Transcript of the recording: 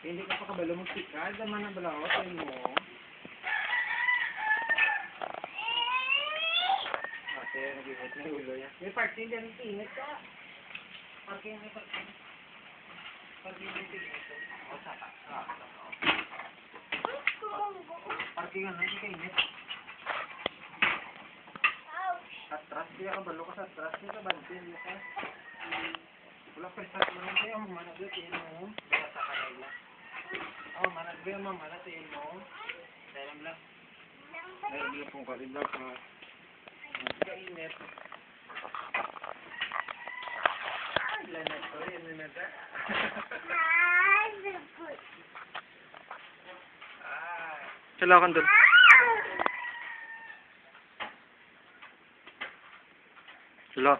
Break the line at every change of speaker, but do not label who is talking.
Hindi ka pa kabalo magsikad. Naman ang balaw. Tayo mo. Ate, nag-init na ulo yan. May parking dyan. Init ka. Parking. Parking na init. O, saka. Parking ano, hindi ka init. Atras, kaya kabalo ka sa atras. Hindi ka bantin. Wala pa rin sa tulong kayo. Mamanag doon, tiin mo. Wala sa kanay lang. Mamanag doon, mamanag, tiin mo. Dahil lang. Dahil lang pong kalibag ka. Kainit. Lanet ko rin, nanada.
Kailangan doon. Hello.